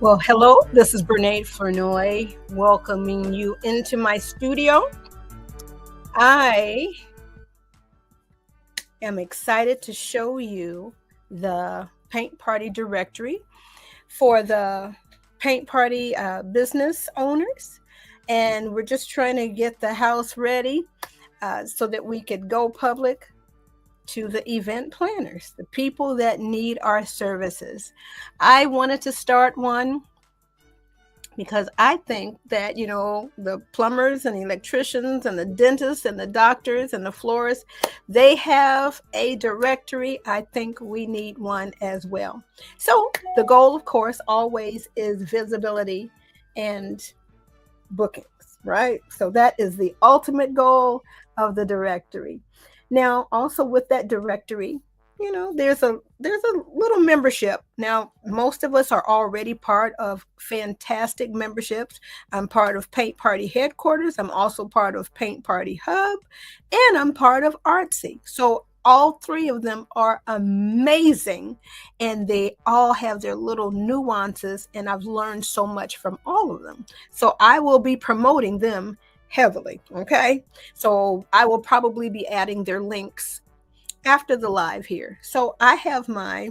Well, hello, this is Bernaid Flournoy welcoming you into my studio. I am excited to show you the paint party directory for the paint party business owners. And we're just trying to get the house ready so that we could go public to the event planners, the people that need our services. I wanted to start one because I think that, the plumbers and the electricians and the dentists and the doctors and the florists, they have a directory. I think we need one as well. So the goal, of course, always is visibility and bookings, right? So that is the ultimate goal of the directory. Now, also with that directory, there's a little membership. Now, most of us are already part of fantastic memberships. I'm part of Paint Party Headquarters. I'm also part of Paint Party Hub, and I'm part of Artsy. So all three of them are amazing, and they all have their little nuances, and I've learned so much from all of them. So I will be promoting them heavily. Okay. So I will probably be adding their links after the live here. So I have my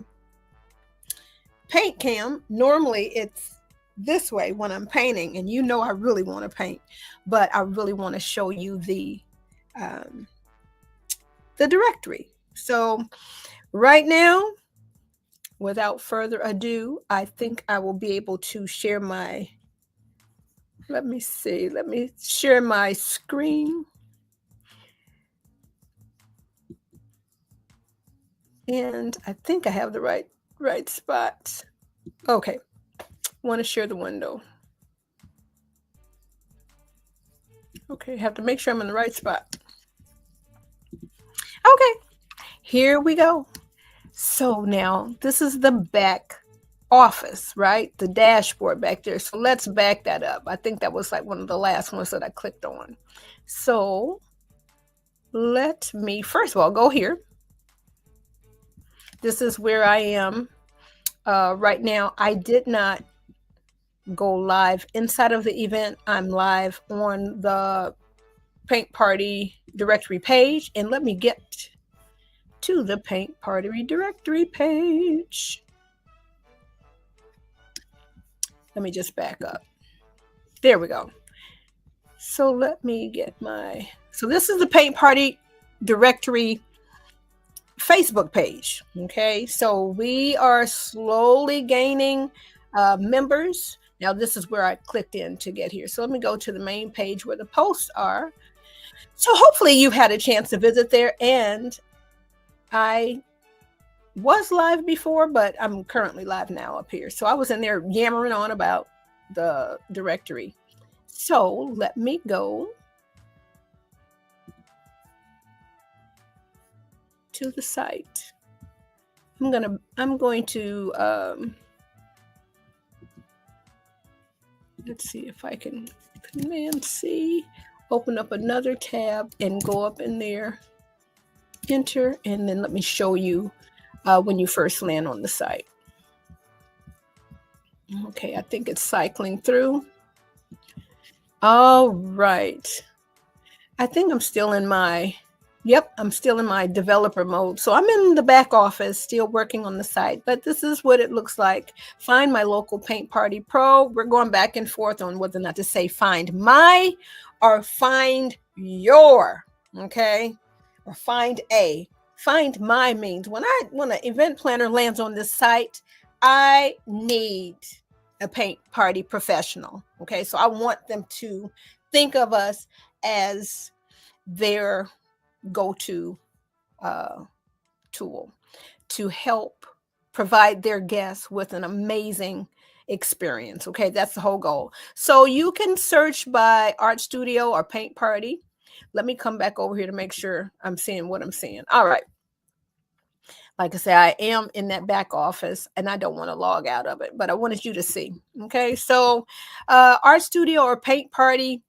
paint cam. Normally it's this way when I'm painting, and I really want to paint, but I really want to show you the directory. So right now, without further ado, I think I will be able to share my, let me share my screen. And I think I have the right spot. Okay, want to share the window. Okay, have to make sure I'm in the right spot. Okay, here we go. So now this is the back office, right? The dashboard back there. So let's back that up. I think that was like one of the last ones that I clicked on. So let me first of all go here. This is where I am right now. I did not go live inside of the event. I'm live on the Paint Party directory page, and let me get to the Paint Party directory page. Let me just back up. There we go. So let me get so this is the Paint Party directory Facebook page. Okay, so we are slowly gaining members. Now this is where I clicked in to get here. So let me go to the main page where the posts are. So hopefully you've had a chance to visit there, and I was live before, but I'm currently live now up here. So I was in there yammering on about the directory. So let me go to the site. I'm going to let's see if I can Command C, open up another tab and go up in there, enter, and then let me show you when you first land on the site. Okay, I think it's cycling through. All right. I think I'm still in my, I'm still in my developer mode. So I'm in the back office, still working on the site, but this is what it looks like. Find my local Paint Party Pro. We're going back and forth on whether or not to say find my or find your, okay? Or find a. Find my means when an event planner lands on this site, I need a paint party professional. Okay, so I want them to think of us as their go-to tool to help provide their guests with an amazing experience. Okay, that's the whole goal. So you can search by Art Studio or Paint Party. Let me come back over here to make sure I'm seeing what I'm seeing. All right. Like I say, I am in that back office and I don't want to log out of it, but I wanted you to see. Okay, so Art Studio or Paint Party,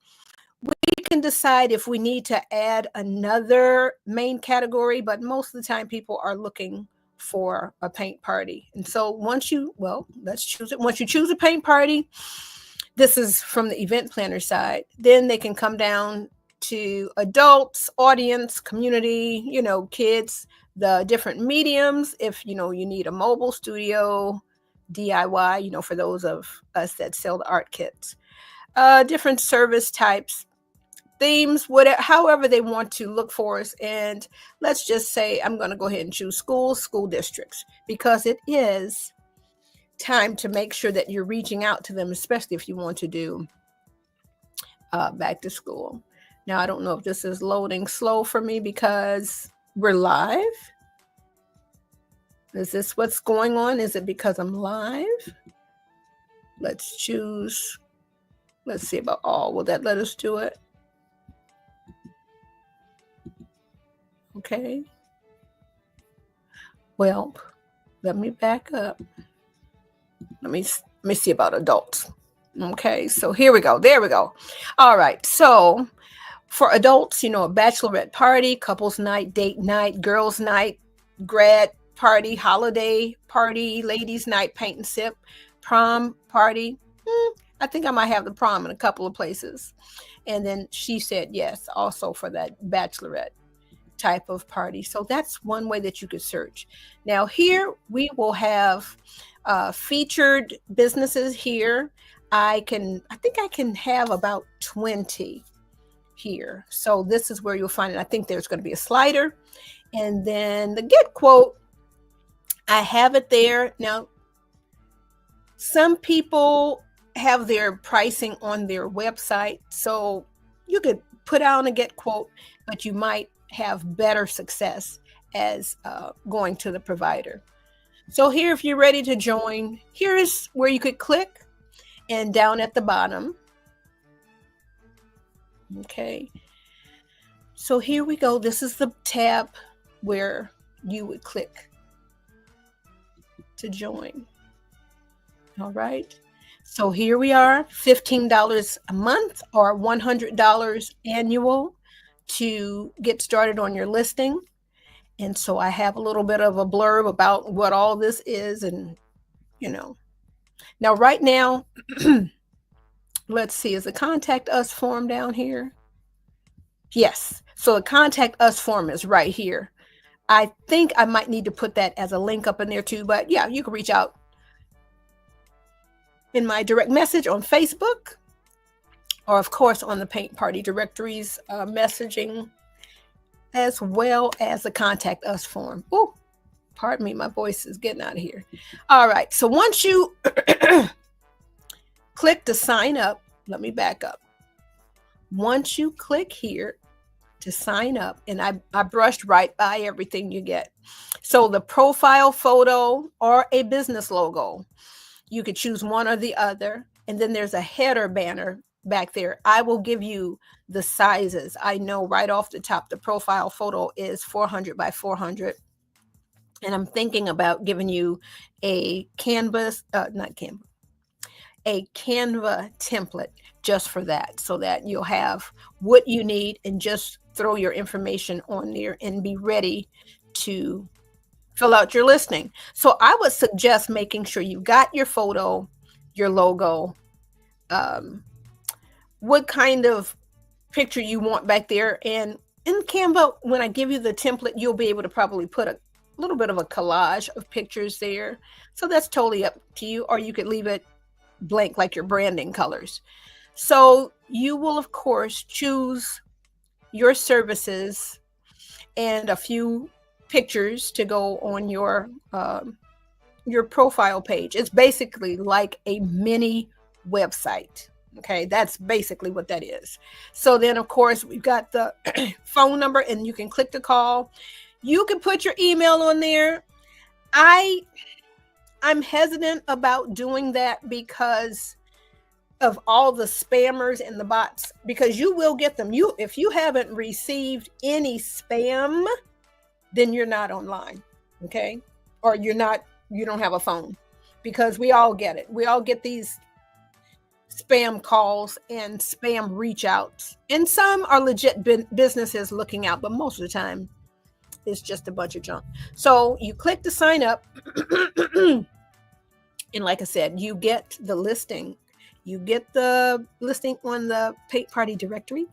we can decide if we need to add another main category, but most of the time people are looking for a paint party. And so let's choose it. Once you choose a paint party, this is from the event planner side. Then they can come down to adults, audience, community, kids, the different mediums. If, you need a mobile studio, DIY, for those of us that sell the art kits, different service types, themes, whatever, however they want to look for us. And let's just say I'm going to go ahead and choose school districts, because it is time to make sure that you're reaching out to them, especially if you want to do back to school. Now, I don't know if this is loading slow for me because we're live. Is this what's going on? Is it because I'm live? Let's choose. Let's see about all. Will that let us do it? Okay. Well, let me back up. Let me see about adults. Okay, so here we go. There we go. All right. So for adults, a bachelorette party, couples night, date night, girls night, grad party, holiday party, ladies night, paint and sip, prom party. I think I might have the prom in a couple of places. And then she said yes, also for that bachelorette type of party. So that's one way that you could search. Now here we will have featured businesses here. I think I can have about 20 here. So this is where you'll find it. I think there's going to be a slider, and then the get quote, I have it there. Now, some people have their pricing on their website, so you could put out a get quote, but you might have better success as going to the provider. So here, if you're ready to join, here's where you could click, and down at the bottom. Okay. So here we go. This is the tab where you would click to join. All right. So here we are, $15 a month or $100 annual to get started on your listing. And so I have a little bit of a blurb about what all this is. And, now right now, let's see, is the contact us form down here? Yes. So the contact us form is right here. I think I might need to put that as a link up in there too, but yeah, you can reach out in my direct message on Facebook, or of course on the Paint Party Directories messaging, as well as the contact us form. Oh, pardon me, my voice is getting out of here. All right, so once you click to sign up, let me back up. Once you click here to sign up, and I brushed right by everything you get. So the profile photo or a business logo, you could choose one or the other. And then there's a header banner back there. I will give you the sizes. I know right off the top, the profile photo is 400 by 400. And I'm thinking about giving you a Canva template just for that, so that you'll have what you need and just throw your information on there and be ready to fill out your listing. So I would suggest making sure you got your photo, your logo, what kind of picture you want back there. And in Canva, when I give you the template, you'll be able to probably put a little bit of a collage of pictures there. So that's totally up to you, or you could leave it blank like your branding colors. So you will, of course, choose your services and a few pictures to go on your profile page. It's basically like a mini website. Okay, that's basically what that is. So then, of course, we've got the phone number, and you can click to call. You can put your email on there. I'm hesitant about doing that because of all the spammers and the bots, because you will get them. If you haven't received any spam, then you're not online, okay? Or you don't have a phone, because we all get it. We all get these spam calls and spam reach outs, and some are legit businesses looking out, but most of the time it's just a bunch of junk. So you click to sign up. And like I said, you get the listing. You get the listing on the Paint Party directory,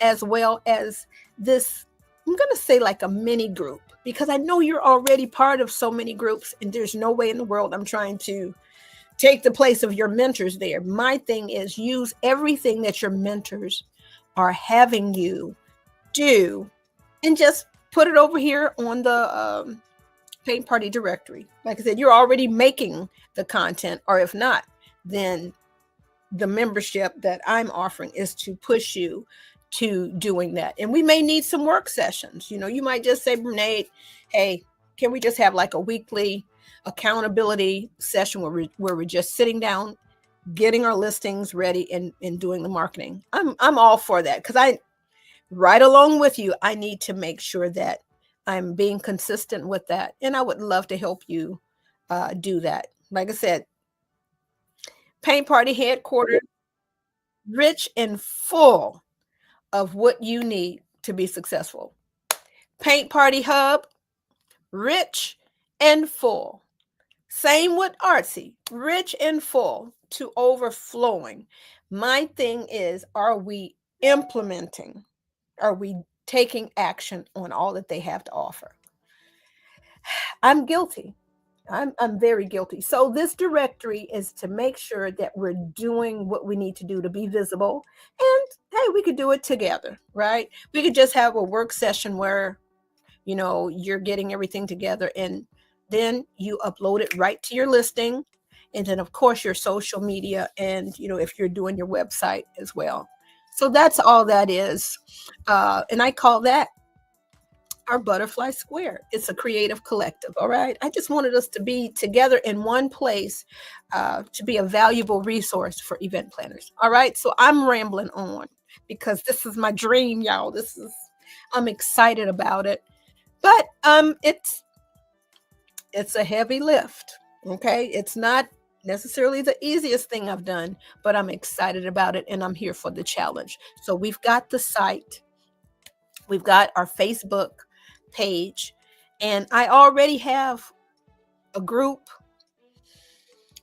as well as this, I'm going to say like a mini group, because I know you're already part of so many groups, and there's no way in the world I'm trying to take the place of your mentors there. My thing is use everything that your mentors are having you do and just put it over here on the Paint Party directory. Like I said, you're already making the content, or if not, then the membership that I'm offering is to push you to doing that. And we may need some work sessions. You know, you might just say, Brene, hey, can we just have like a weekly accountability session where we're just sitting down, getting our listings ready and doing the marketing. I'm all for that, because I, right along with you, I need to make sure that I'm being consistent with that. And I would love to help you do that. Like I said, Paint Party headquarters, rich and full of what you need to be successful. Paint Party Hub, rich and full. Same with Artsy, rich and full to overflowing. My thing is, are we implementing? Are we taking action on all that they have to offer? I'm guilty. I'm very guilty. So this directory is to make sure that we're doing what we need to do to be visible. And hey, we could do it together, right? We could just have a work session where, you know, you're getting everything together, and then you upload it right to your listing. And then of course your social media, and you know, if you're doing your website as well. So that's all that is. And I call that our Butterfly Square. It's a creative collective. All right. I just wanted us to be together in one place to be a valuable resource for event planners. All right. So I'm rambling on because this is my dream, y'all. I'm excited about it. But it's a heavy lift. Okay. It's not necessarily the easiest thing I've done, but I'm excited about it, and I'm here for the challenge. So we've got the site. We've got our Facebook page, and I already have a group.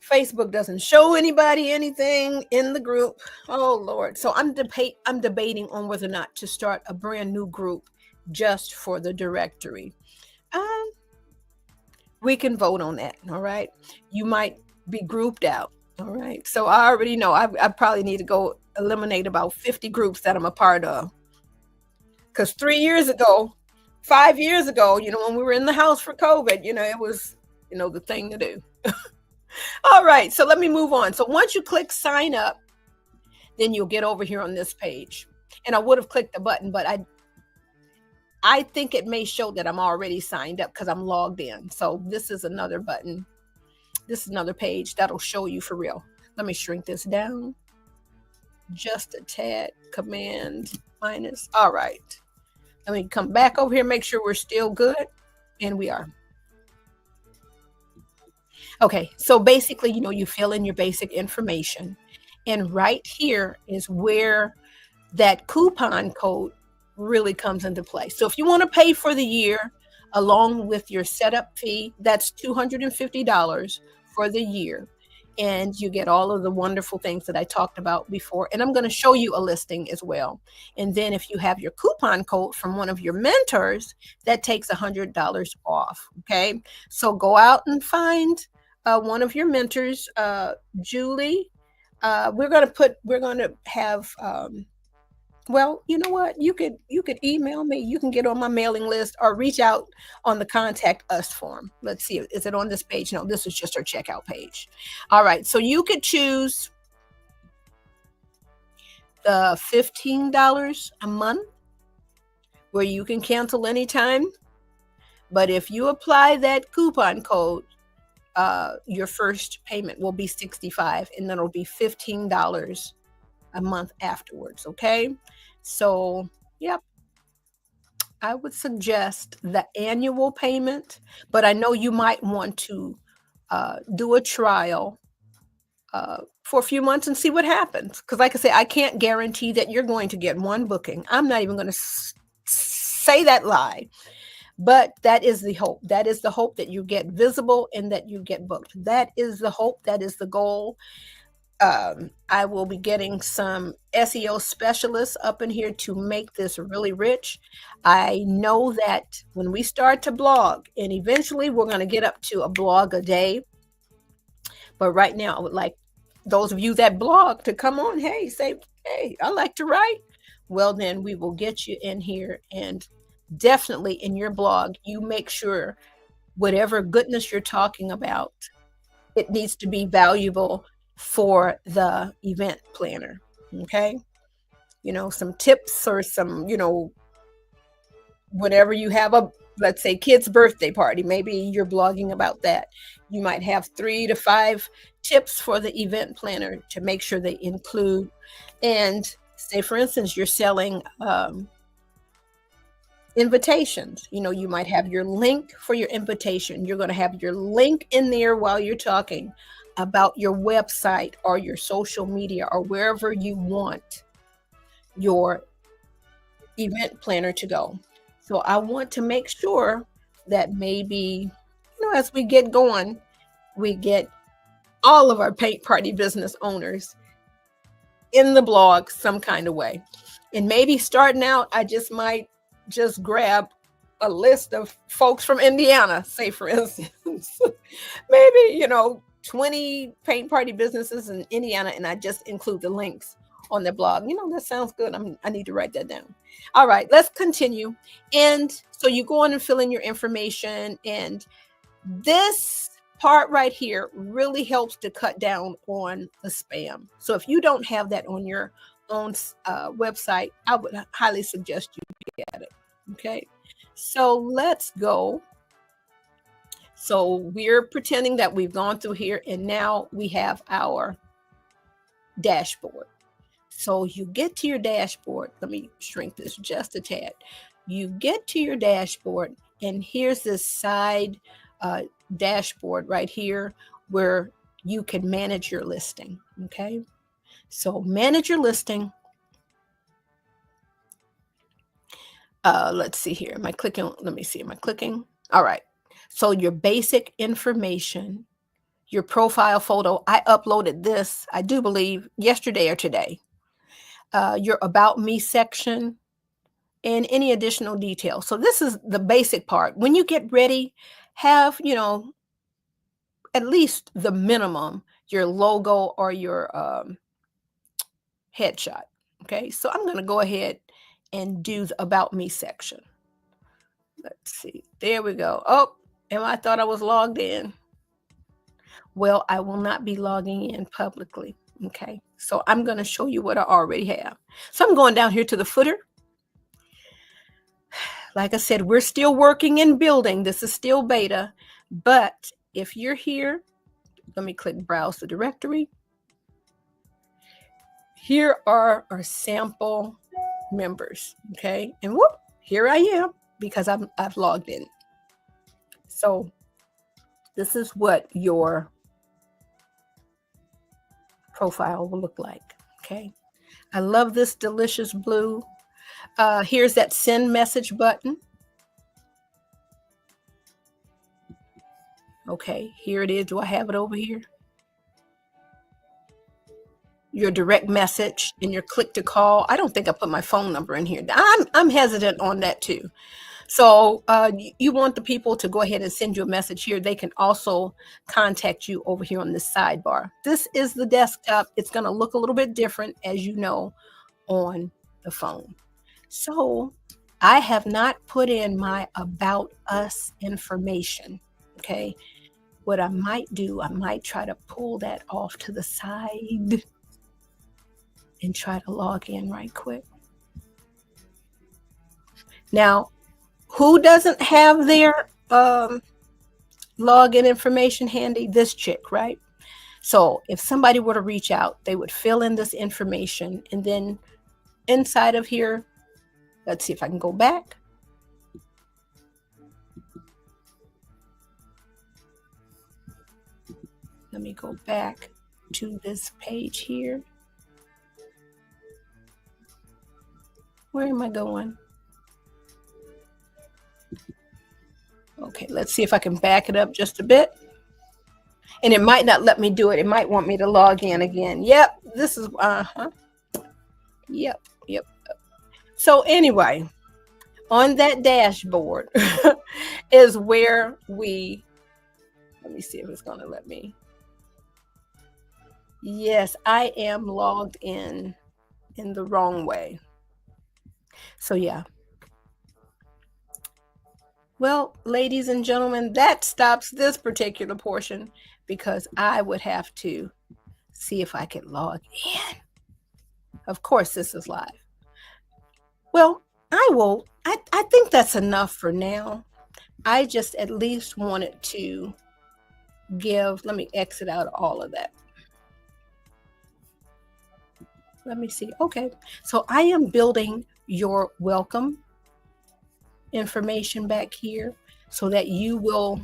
Facebook doesn't show anybody anything in the group. Oh Lord. So I'm debating on whether or not to start a brand new group just for the directory. We can vote on that. All right. You might be grouped out. All right. So I already know I probably need to go eliminate about 50 groups that I'm a part of. Because 5 years ago, you know, when we were in the house for COVID, you know, it was, you know, the thing to do. All right. So let me move on. So once you click sign up, then you'll get over here on this page. And I would have clicked the button, but I think it may show that I'm already signed up because I'm logged in. So this is another button. This is another page that'll show you for real. Let me shrink this down just a tad. Command minus. All right. Let me come back over here, make sure we're still good. And we are. Okay. So basically, you know, you fill in your basic information. And right here is where that coupon code really comes into play. So if you want to pay for the year along with your setup fee, that's $250 for the year. And you get all of the wonderful things that I talked about before. And I'm going to show you a listing as well. And then if you have your coupon code from one of your mentors, that takes $100 off. Okay. So go out and find one of your mentors, Julie. We're going to have, well, you know what? You could email me. You can get on my mailing list or reach out on the contact us form. Let's see. Is it on this page? No, this is just our checkout page. All right. So you could choose the $15 a month where you can cancel anytime. But if you apply that coupon code, your first payment will be $65, and then it'll be $15 a month afterwards. Okay. So, yep. I would suggest the annual payment, but I know you might want to do a trial for a few months and see what happens. Because like I say, I can't guarantee that you're going to get one booking. I'm not even going to say that lie. But that is the hope. That is the hope, that you get visible and that you get booked. That is the hope. That is the goal. I will be getting some SEO specialists up in here to make this really rich. I know that when we start to blog, and eventually we're going to get up to a blog a day, but right now I would like those of you that blog to come on. Hey, say, hey, I like to write. Well, then we will get you in here, and definitely in your blog, you make sure whatever goodness you're talking about, it needs to be valuable for the event planner. Okay. Some tips or some, whenever you have a, let's say, kid's birthday party, maybe you're blogging about that. You might have 3 to 5 tips for the event planner to make sure they include. And say, for instance, you're selling invitations. You might have your link for your invitation. You're going to have your link in there while you're talking about your website or your social media or wherever you want your event planner to go. So I want to make sure that maybe, as we get going, we get all of our paint party business owners in the blog some kind of way. And maybe starting out, I just might just grab a list of folks from Indiana, say, for instance, maybe, 20 paint party businesses in Indiana, and I just include the links on the blog. That sounds good. I need to write that down. All right, let's continue. And so you go on and fill in your information, and this part right here really helps to cut down on the spam. So if you don't have that on your own website, I would highly suggest you get it. Okay, so let's go. So we're pretending that we've gone through here, and now we have our dashboard. So you get to your dashboard. Let me shrink this just a tad. You get to your dashboard, and here's this side dashboard right here where you can manage your listing. Okay, so manage your listing. Let's see here. Am I clicking? Let me see. Am I clicking? All right. So your basic information, your profile photo. I uploaded this, I do believe, yesterday or today. Your About Me section, and any additional details. So this is the basic part. When you get ready, have, at least the minimum, your logo or your headshot. Okay, so I'm going to go ahead and do the About Me section. Let's see. There we go. Oh, and I thought I was logged in. Well, I will not be logging in publicly. Okay, so I'm going to show you what I already have. So I'm going down here to the footer. Like I said, we're still working and building. This is still beta. But if you're here, let me click Browse the Directory. Here are our sample members. Okay, and whoop, here I am because I've logged in. So this is what your profile will look like. Okay, I love this delicious blue. Here's that send message button. Okay, here it is. Do I have it over here? Your direct message and your click to call. I don't think I put my phone number in here. I'm hesitant on that too. So you want the people to go ahead and send you a message here. They can also contact you over here on this sidebar. This is the desktop. It's going to look a little bit different, as you know, on the phone. So I have not put in my About Us information. Okay, what I might do, I might try to pull that off to the side and try to log in right quick. Now, who doesn't have their login information handy? This chick, right? So if somebody were to reach out, they would fill in this information, and then inside of here, let's see if I can go back. Let me go back to this page here. Where am I going? Okay, let's see if I can back it up just a bit. And it might not let me do it. It might want me to log in again. Yep, this is, yep, yep. So anyway, on that dashboard is where let me see if it's going to let me. Yes, I am logged in the wrong way. So yeah. Well, ladies and gentlemen, that stops this particular portion because I would have to see if I could log in. Of course, this is live. Well, I think that's enough for now. I just at least wanted to let me exit out all of that. Let me see. Okay, so I am building your welcome information back here so that you will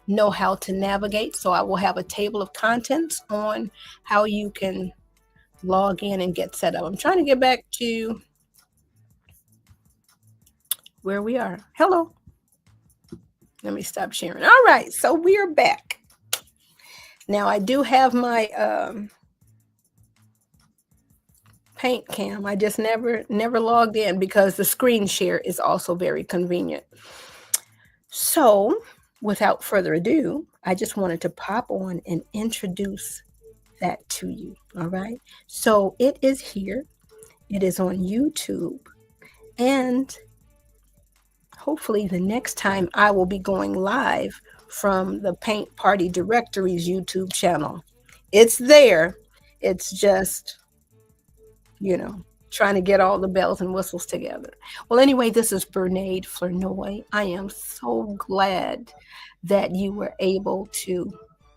know how to navigate. So I will have a table of contents on how you can log in and get set up. I'm trying to get back to where we are. Hello. Let me stop sharing. All right, so we are back. Now I do have my Paint Cam. I just never logged in because the screen share is also very convenient. So without further ado, I just wanted to pop on and introduce that to you. All right. So it is here. It is on YouTube. And hopefully the next time I will be going live from the Paint Party Directories YouTube channel. It's there. It's just, trying to get all the bells and whistles together. Well, anyway, this is Bernaid Flournoy. I am so glad that you were able to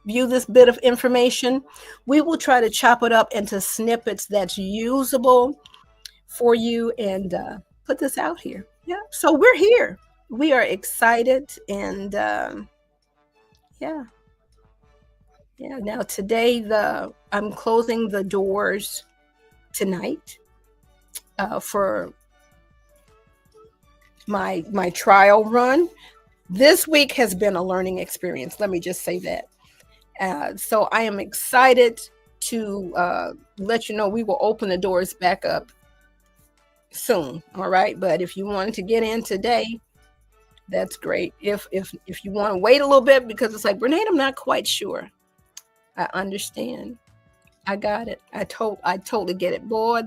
view this bit of information. We will try to chop it up into snippets that's usable for you and put this out here. Yeah, so we're here. We are excited and yeah. Now today I'm closing the doors tonight for my trial run. This week has been a learning experience. Let me just say that. So I am excited to let you know we will open the doors back up soon. All right. But if you wanted to get in today, that's great. If you want to wait a little bit because it's like, Bernaid, I'm not quite sure. I understand. I got it. I totally get it. Boy,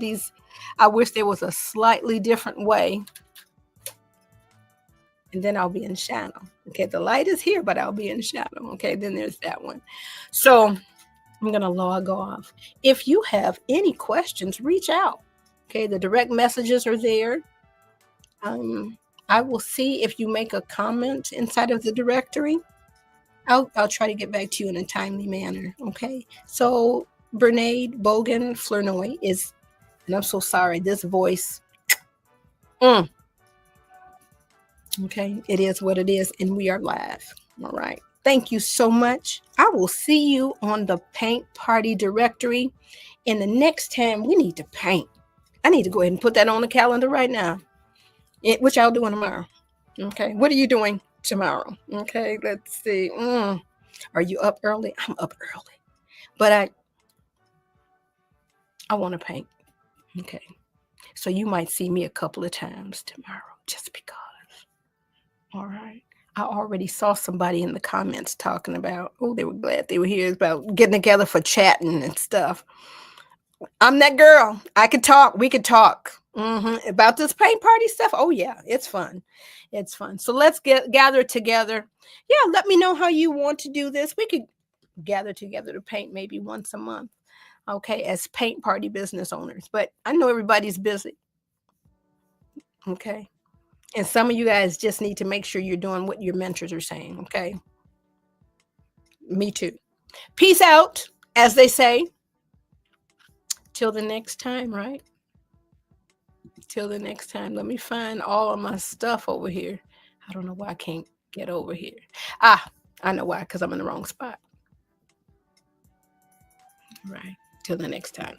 I wish there was a slightly different way. And then I'll be in shadow. Okay, the light is here, but I'll be in shadow. Okay, then there's that one. So I'm going to log off. If you have any questions, reach out. Okay, the direct messages are there. I will see if you make a comment inside of the directory. I'll try to get back to you in a timely manner. Okay, so Bernaid Bogan Flournoy is, and I'm so sorry, this voice. Okay, it is what it is, and we are live. All right. Thank you so much. I will see you on the Paint Party Directory. And the next time we need to paint, I need to go ahead and put that on the calendar right now, which I'll do tomorrow. Okay, what are you doing tomorrow? Okay, let's see. Are you up early? I'm up early, but I want to paint. Okay, so you might see me a couple of times tomorrow just because. All right. I already saw somebody in the comments talking about, they were glad they were here, about getting together for chatting and stuff. I'm that girl. I could talk. We could talk about this paint party stuff. Oh yeah, it's fun. It's fun. So let's gather together. Yeah, let me know how you want to do this. We could gather together to paint maybe once a month. Okay, as paint party business owners. But I know everybody's busy. Okay. And some of you guys just need to make sure you're doing what your mentors are saying. Okay. Me too. Peace out, as they say. Till the next time, right? Till the next time. Let me find all of my stuff over here. I don't know why I can't get over here. I know why, because I'm in the wrong spot. All right. Till the next time.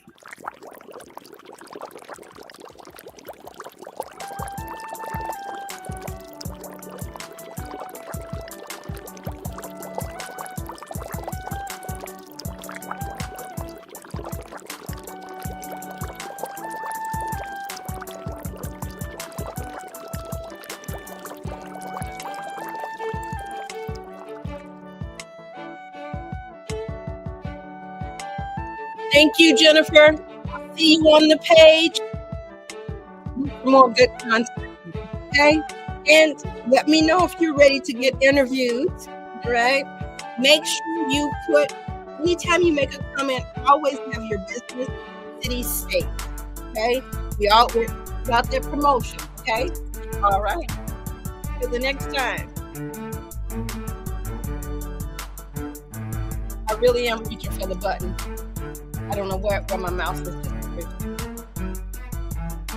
Thank you, Jennifer. See you on the page. More good content. Okay? And let me know if you're ready to get interviewed. Right? Make sure you put, anytime you make a comment, always have your business, city, state. Okay? We're out there promotion. Okay? All right. Till the next time. I really am reaching for the button. I don't know where my mouse is.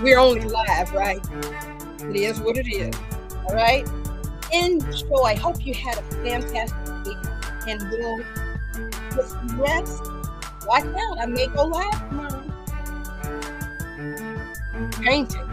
We're only live, right? It is what it is. All right? Enjoy. Hope you had a fantastic week. And we'll get some rest. Watch out. I may go live tomorrow. Painting.